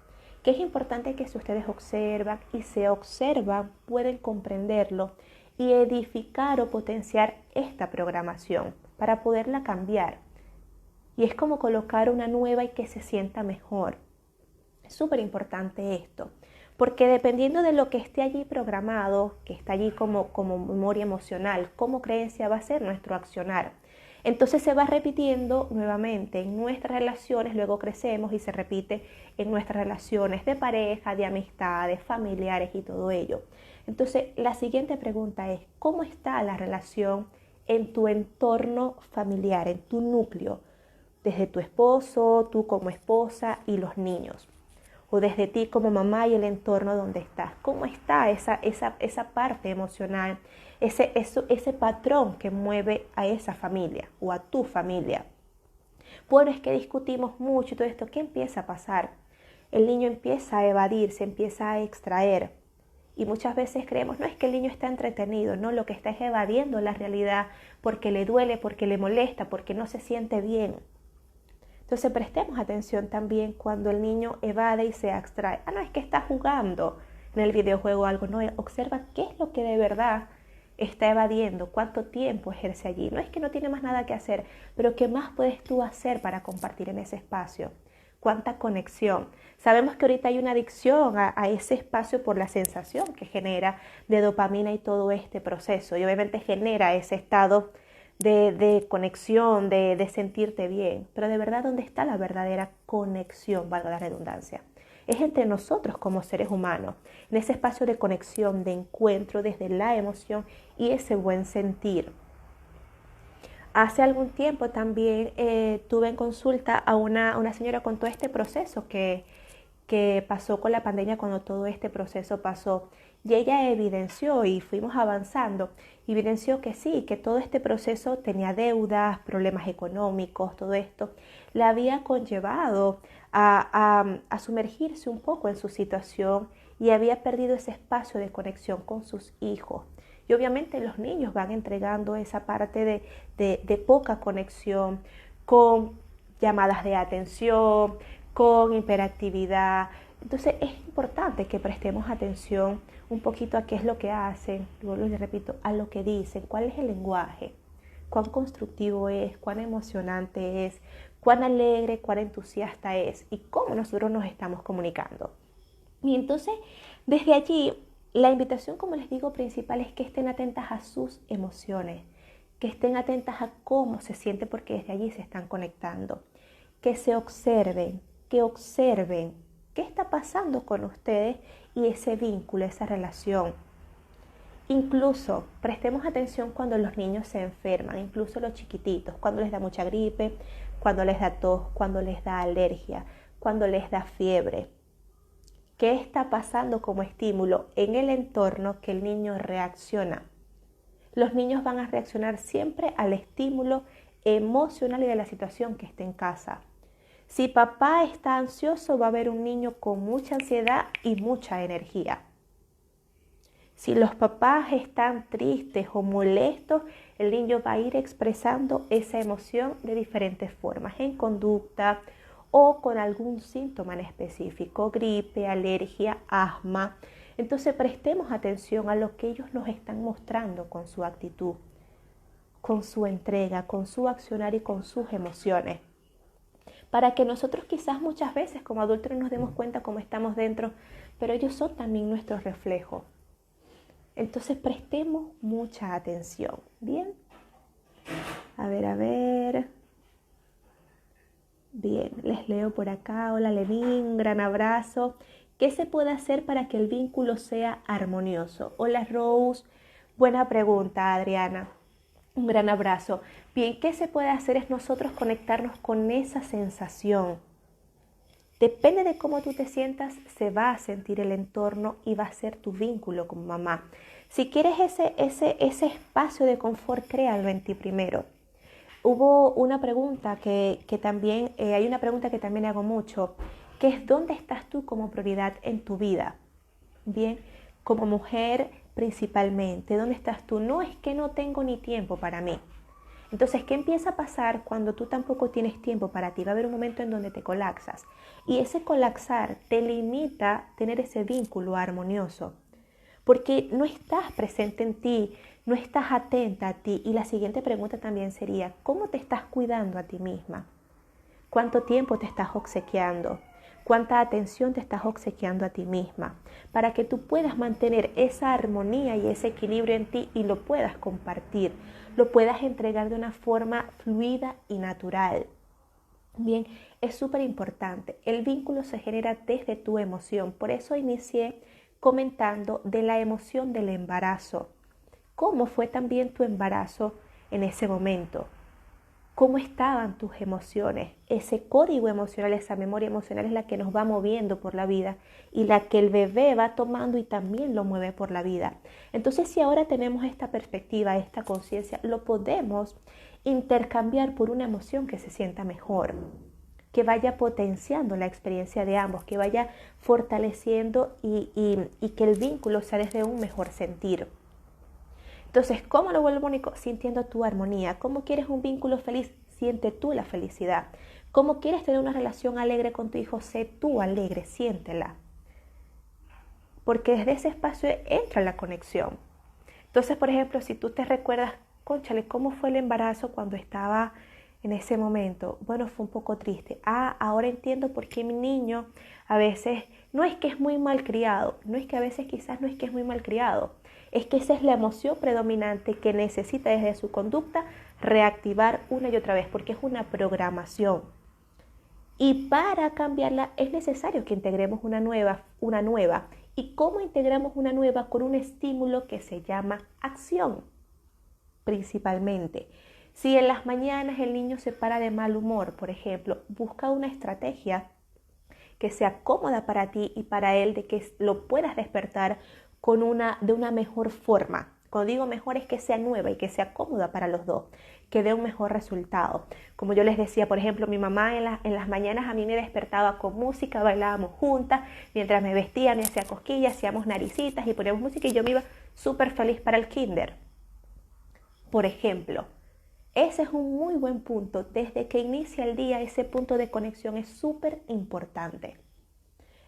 que es importante que si ustedes observan y se observan, pueden comprenderlo y edificar o potenciar esta programación para poderla cambiar. Y es como colocar una nueva y que se sienta mejor. Es súper importante esto, porque dependiendo de lo que esté allí programado, que está allí como memoria emocional, como creencia, va a ser nuestro accionar. Entonces se va repitiendo nuevamente en nuestras relaciones, luego crecemos y se repite en nuestras relaciones de pareja, de amistades, familiares y todo ello. Entonces la siguiente pregunta es, ¿cómo está la relación en tu entorno familiar, en tu núcleo? Desde tu esposo, tú como esposa y los niños. O desde ti como mamá y el entorno donde estás. ¿Cómo está esa parte emocional, ese patrón que mueve a esa familia o a tu familia? Bueno, es que discutimos mucho y todo esto. ¿Qué empieza a pasar? El niño empieza a evadir, se empieza a extraer. Y muchas veces creemos, no es que el niño está entretenido, no, lo que está es evadiendo la realidad porque le duele, porque le molesta, porque no se siente bien. Entonces prestemos atención también cuando el niño evade y se abstrae. No, es que está jugando en el videojuego algo. No, observa qué es lo que de verdad está evadiendo, cuánto tiempo ejerce allí. No es que no tiene más nada que hacer, pero ¿qué más puedes tú hacer para compartir en ese espacio? ¿Cuánta conexión? Sabemos que ahorita hay una adicción a ese espacio por la sensación que genera de dopamina y todo este proceso. Y obviamente genera ese estado de conexión, de sentirte bien. Pero de verdad, ¿dónde está la verdadera conexión, valga la redundancia? Es entre nosotros como seres humanos, en ese espacio de conexión, de encuentro desde la emoción y ese buen sentir. Hace algún tiempo también tuve en consulta a una señora con todo este proceso que pasó con la pandemia, cuando todo este proceso pasó. Y ella evidenció, y fuimos avanzando, evidenció que sí, que todo este proceso tenía deudas, problemas económicos, todo esto la había conllevado a sumergirse un poco en su situación y había perdido ese espacio de conexión con sus hijos. Y obviamente los niños van entregando esa parte de poca conexión, con llamadas de atención, con hiperactividad. Entonces es importante que prestemos atención un poquito a qué es lo que hacen, luego les repito, a lo que dicen, cuál es el lenguaje, cuán constructivo es, cuán emocionante es, cuán alegre, cuán entusiasta es y cómo nosotros nos estamos comunicando. Y entonces, desde allí, la invitación, como les digo, principal es que estén atentas a sus emociones, que estén atentas a cómo se siente, porque desde allí se están conectando, que se observen, que observen qué está pasando con ustedes y ese vínculo, esa relación. Incluso prestemos atención cuando los niños se enferman, incluso los chiquititos, cuando les da mucha gripe, cuando les da tos, cuando les da alergia, cuando les da fiebre. ¿Qué está pasando como estímulo en el entorno que el niño reacciona? Los niños van a reaccionar siempre al estímulo emocional y de la situación que esté en casa. Si papá está ansioso, va a haber un niño con mucha ansiedad y mucha energía. Si los papás están tristes o molestos, el niño va a ir expresando esa emoción de diferentes formas, en conducta o con algún síntoma en específico, gripe, alergia, asma. Entonces prestemos atención a lo que ellos nos están mostrando con su actitud, con su entrega, con su accionar y con sus emociones, para que nosotros quizás muchas veces como adultos no nos demos cuenta cómo estamos dentro, pero ellos son también nuestro reflejo. Entonces prestemos mucha atención. Bien, a ver. Bien, les leo por acá. Hola Lenín, un gran abrazo. ¿Qué se puede hacer para que el vínculo sea armonioso? Hola Rose, buena pregunta Adriana. Un gran abrazo. Bien, ¿qué se puede hacer? Es nosotros conectarnos con esa sensación. Depende de cómo tú te sientas, se va a sentir el entorno y va a ser tu vínculo con mamá. Si quieres ese espacio de confort, créalo en ti primero. Hubo una pregunta que también, hay una pregunta que también hago mucho, que es ¿dónde estás tú como prioridad en tu vida? Bien, como mujer principalmente, ¿dónde estás tú? No es que no tengo ni tiempo para mí. Entonces, ¿qué empieza a pasar cuando tú tampoco tienes tiempo para ti? Va a haber un momento en donde te colapsas. Y ese colapsar te limita a tener ese vínculo armonioso. Porque no estás presente en ti, no estás atenta a ti. Y la siguiente pregunta también sería, ¿cómo te estás cuidando a ti misma? ¿Cuánto tiempo te estás obsequiando? ¿Cuánta atención te estás obsequiando a ti misma? Para que tú puedas mantener esa armonía y ese equilibrio en ti y lo puedas compartir, lo puedas entregar de una forma fluida y natural. Bien, es súper importante. El vínculo se genera desde tu emoción. Por eso inicié comentando de la emoción del embarazo. ¿Cómo fue también tu embarazo en ese momento? ¿Cómo estaban tus emociones? Ese código emocional, esa memoria emocional es la que nos va moviendo por la vida y la que el bebé va tomando y también lo mueve por la vida. Entonces, si ahora tenemos esta perspectiva, esta conciencia, lo podemos intercambiar por una emoción que se sienta mejor, que vaya potenciando la experiencia de ambos, que vaya fortaleciendo y que el vínculo sea desde un mejor sentir. Entonces, ¿cómo lo vuelvo único? Sintiendo tu armonía. ¿Cómo quieres un vínculo feliz? Siente tú la felicidad. ¿Cómo quieres tener una relación alegre con tu hijo? Sé tú alegre, siéntela. Porque desde ese espacio entra la conexión. Entonces, por ejemplo, si tú te recuerdas, cónchale, ¿cómo fue el embarazo cuando estaba en ese momento? Bueno, fue un poco triste. Ahora entiendo por qué mi niño a veces, no es que es muy mal criado, no es que a veces quizás no es que es muy mal criado, es que esa es la emoción predominante que necesita desde su conducta reactivar una y otra vez, porque es una programación. Y para cambiarla es necesario que integremos una nueva. ¿Y cómo integramos una nueva? Con un estímulo que se llama acción, principalmente. Si en las mañanas el niño se para de mal humor, por ejemplo, busca una estrategia que sea cómoda para ti y para él, de que lo puedas despertar de una mejor forma. Cuando digo mejor es que sea nueva y que sea cómoda para los dos, que dé un mejor resultado. Como yo les decía, por ejemplo, mi mamá en las mañanas a mí me despertaba con música, bailábamos juntas, mientras me vestía, me hacía cosquillas, hacíamos naricitas y poníamos música y yo me iba súper feliz para el kinder. Por ejemplo, ese es un muy buen punto. Desde que inicia el día, ese punto de conexión es súper importante.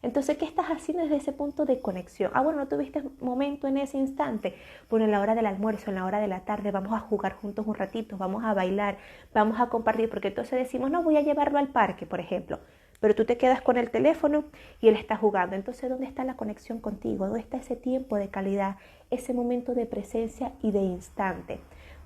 Entonces, ¿qué estás haciendo desde ese punto de conexión? Bueno, ¿no tuviste momento en ese instante? Bueno, en la hora del almuerzo, en la hora de la tarde, vamos a jugar juntos un ratito, vamos a bailar, vamos a compartir, porque entonces decimos, no, voy a llevarlo al parque, por ejemplo, pero tú te quedas con el teléfono y él está jugando. Entonces, ¿dónde está la conexión contigo? ¿Dónde está ese tiempo de calidad, ese momento de presencia y de instante?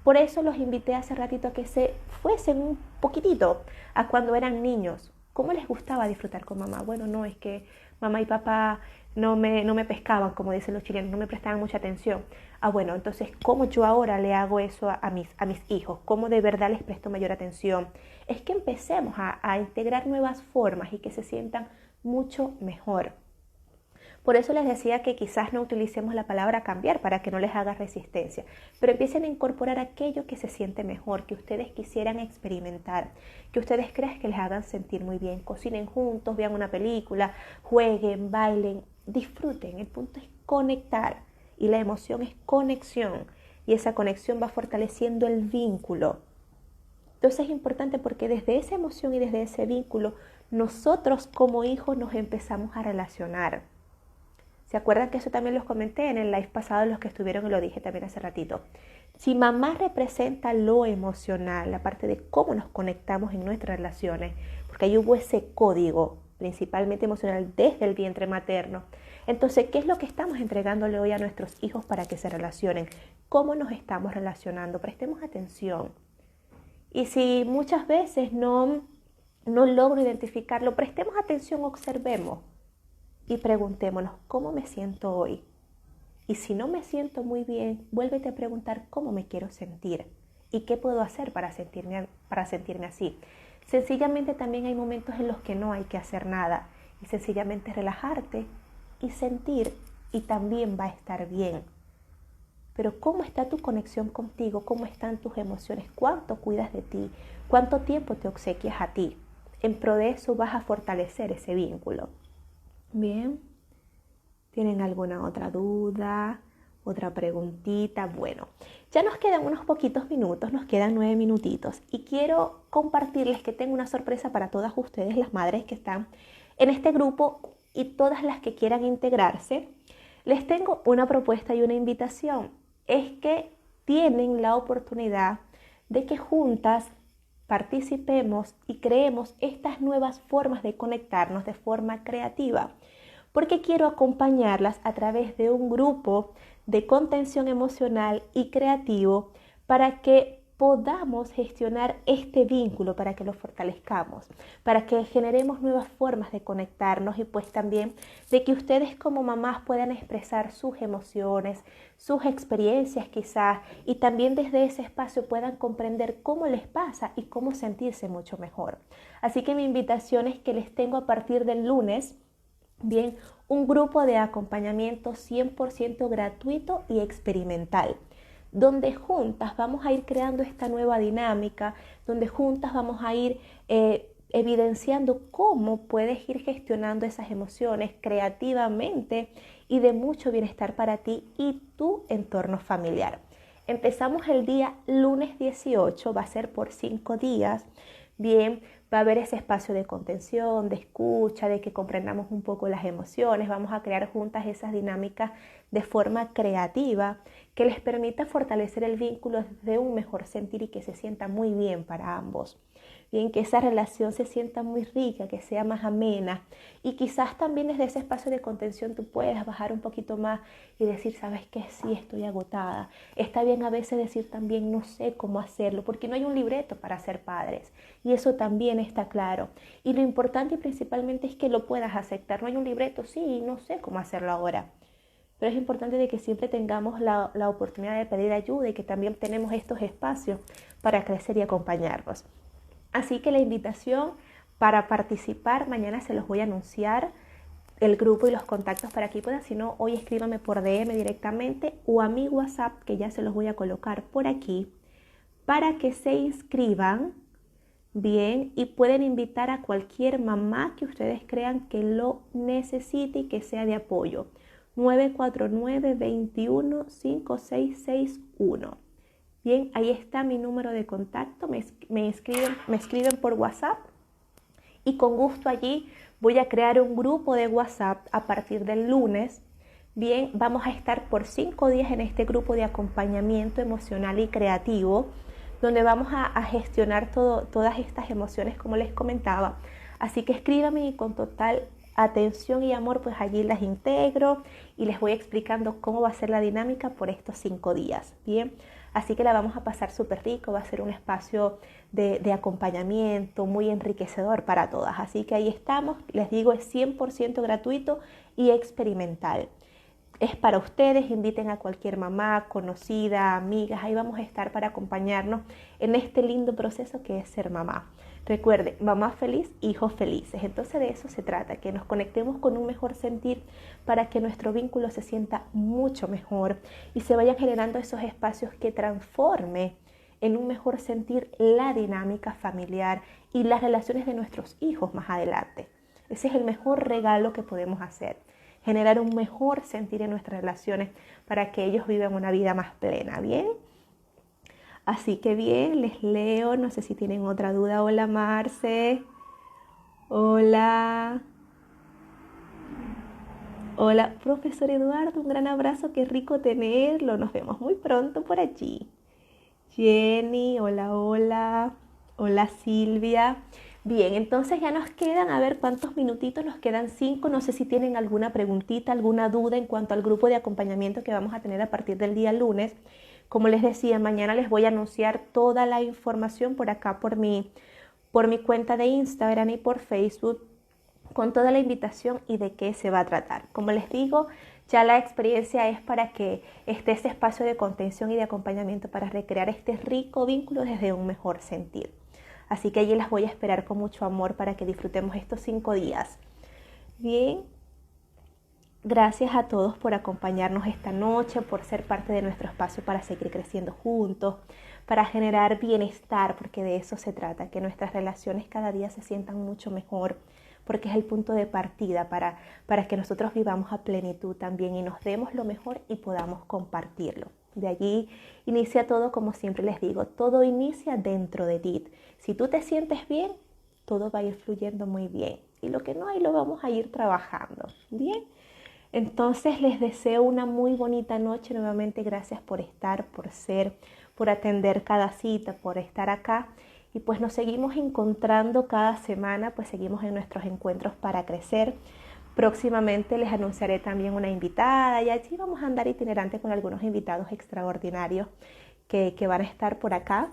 Por eso los invité hace ratito a que se fuesen un poquitito a cuando eran niños. ¿Cómo les gustaba disfrutar con mamá? Bueno, no, es que mamá y papá no me pescaban, como dicen los chilenos, no me prestaban mucha atención. Bueno, entonces, ¿cómo yo ahora le hago eso a mis hijos? ¿Cómo de verdad les presto mayor atención? Es que empecemos a integrar nuevas formas y que se sientan mucho mejor. Por eso les decía que quizás no utilicemos la palabra cambiar para que no les haga resistencia, pero empiecen a incorporar aquello que se siente mejor, que ustedes quisieran experimentar, que ustedes crean que les hagan sentir muy bien. Cocinen juntos, vean una película, jueguen, bailen, disfruten. El punto es conectar y la emoción es conexión y esa conexión va fortaleciendo el vínculo. Entonces es importante porque desde esa emoción y desde ese vínculo nosotros como hijos nos empezamos a relacionar. ¿Se acuerdan que eso también los comenté en el live pasado, los que estuvieron y lo dije también hace ratito? Si mamá representa lo emocional, la parte de cómo nos conectamos en nuestras relaciones, porque ahí hubo ese código, principalmente emocional, desde el vientre materno. Entonces, ¿qué es lo que estamos entregándole hoy a nuestros hijos para que se relacionen? ¿Cómo nos estamos relacionando? Prestemos atención. Y si muchas veces no no logro identificarlo, prestemos atención, observemos y preguntémonos, ¿cómo me siento hoy? Y si no me siento muy bien, vuélvete a preguntar cómo me quiero sentir y qué puedo hacer para sentirme así. Sencillamente también hay momentos en los que no hay que hacer nada y sencillamente relajarte y sentir y también va a estar bien. Pero ¿cómo está tu conexión contigo? ¿Cómo están tus emociones? ¿Cuánto cuidas de ti? ¿Cuánto tiempo te obsequias a ti? En pro de eso vas a fortalecer ese vínculo. Bien. ¿Tienen alguna otra duda? ¿Otra preguntita? Bueno, ya nos quedan unos poquitos minutos, nos quedan 9 minutitos y quiero compartirles que tengo una sorpresa para todas ustedes, las madres que están en este grupo y todas las que quieran integrarse. Les tengo una propuesta y una invitación. Es que tienen la oportunidad de que juntas participemos y creemos estas nuevas formas de conectarnos de forma creativa, porque quiero acompañarlas a través de un grupo de contención emocional y creativo para que podamos gestionar este vínculo, para que lo fortalezcamos, para que generemos nuevas formas de conectarnos y pues también de que ustedes como mamás puedan expresar sus emociones, sus experiencias quizás y también desde ese espacio puedan comprender cómo les pasa y cómo sentirse mucho mejor. Así que mi invitación es que les tengo a partir del lunes, bien, un grupo de acompañamiento 100% gratuito y experimental, donde juntas vamos a ir creando esta nueva dinámica, donde juntas vamos a ir evidenciando cómo puedes ir gestionando esas emociones creativamente y de mucho bienestar para ti y tu entorno familiar. Empezamos el día lunes 18, va a ser por 5 días, bien, va a haber ese espacio de contención, de escucha, de que comprendamos un poco las emociones, vamos a crear juntas esas dinámicas de forma creativa que les permita fortalecer el vínculo de un mejor sentir y que se sienta muy bien para ambos. Bien, que esa relación se sienta muy rica, que sea más amena y quizás también desde ese espacio de contención tú puedas bajar un poquito más y decir, ¿sabes qué? Sí, estoy agotada. Está bien a veces decir también, no sé cómo hacerlo, porque no hay un libreto para ser padres y eso también está claro. Y lo importante y principalmente es que lo puedas aceptar. No hay un libreto, sí, no sé cómo hacerlo ahora. Pero es importante de que siempre tengamos la oportunidad de pedir ayuda y que también tenemos estos espacios para crecer y acompañarnos. Así que la invitación para participar, mañana se los voy a anunciar el grupo y los contactos para que puedan, si no, hoy escríbame por DM directamente o a mi WhatsApp, que ya se los voy a colocar por aquí, para que se inscriban, bien, y pueden invitar a cualquier mamá que ustedes crean que lo necesite y que sea de apoyo. 949-21-5661. Bien, ahí está mi número de contacto, me escriben por WhatsApp y con gusto allí voy a crear un grupo de WhatsApp a partir del lunes. Bien, vamos a estar por 5 días en este grupo de acompañamiento emocional y creativo, donde vamos a gestionar todas estas emociones como les comentaba. Así que escríbame y con total atención y amor pues allí las integro y les voy explicando cómo va a ser la dinámica por estos 5 días. Bien. Así que la vamos a pasar súper rico, va a ser un espacio de acompañamiento muy enriquecedor para todas. Así que ahí estamos, les digo, es 100% gratuito y experimental. Es para ustedes, inviten a cualquier mamá, conocida, amigas, ahí vamos a estar para acompañarnos en este lindo proceso que es ser mamá. Recuerden, mamá feliz, hijos felices. Entonces de eso se trata, que nos conectemos con un mejor sentir para que nuestro vínculo se sienta mucho mejor y se vayan generando esos espacios que transformen en un mejor sentir la dinámica familiar y las relaciones de nuestros hijos más adelante. Ese es el mejor regalo que podemos hacer, generar un mejor sentir en nuestras relaciones para que ellos vivan una vida más plena, ¿bien? Así que bien, les leo, no sé si tienen otra duda. Hola Marce, hola, hola profesor Eduardo, un gran abrazo, qué rico tenerlo, nos vemos muy pronto por allí. Jenny, hola, hola, hola Silvia. Bien, entonces ya nos quedan, a ver cuántos minutitos, nos quedan 5, no sé si tienen alguna preguntita, alguna duda en cuanto al grupo de acompañamiento que vamos a tener a partir del día lunes. Como les decía, mañana les voy a anunciar toda la información por acá, por mi por mi cuenta de Instagram y por Facebook con toda la invitación y de qué se va a tratar. Como les digo, ya la experiencia es para que esté ese espacio de contención y de acompañamiento para recrear este rico vínculo desde un mejor sentir. Así que allí las voy a esperar con mucho amor para que disfrutemos estos 5 días. Bien, gracias a todos por acompañarnos esta noche, por ser parte de nuestro espacio para seguir creciendo juntos, para generar bienestar, porque de eso se trata, que nuestras relaciones cada día se sientan mucho mejor, porque es el punto de partida para que nosotros vivamos a plenitud también y nos demos lo mejor y podamos compartirlo. De allí inicia todo, como siempre les digo, todo inicia dentro de ti. Si tú te sientes bien, todo va a ir fluyendo muy bien. Y lo que no hay lo vamos a ir trabajando. Bien. Entonces les deseo una muy bonita noche. Nuevamente gracias por estar, por ser, por atender cada cita, por estar acá. Y pues nos seguimos encontrando cada semana, pues seguimos en nuestros encuentros para crecer. Próximamente les anunciaré también una invitada y allí vamos a andar itinerante con algunos invitados extraordinarios que van a estar por acá.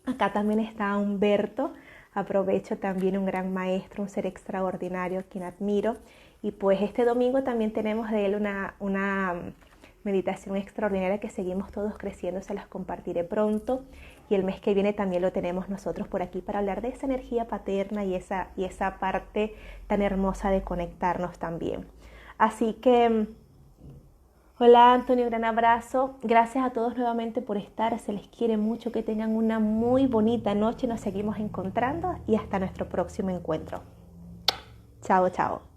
Acá también está Humberto. Aprovecho también un gran maestro, un ser extraordinario, quien admiro. Y pues este domingo también tenemos de él una meditación extraordinaria que seguimos todos creciendo, se las compartiré pronto. Y el mes que viene también lo tenemos nosotros por aquí para hablar de esa energía paterna y esa parte tan hermosa de conectarnos también. Así que, hola Antonio, un gran abrazo. Gracias a todos nuevamente por estar, se les quiere mucho, que tengan una muy bonita noche. Nos seguimos encontrando y hasta nuestro próximo encuentro. Chao, chao.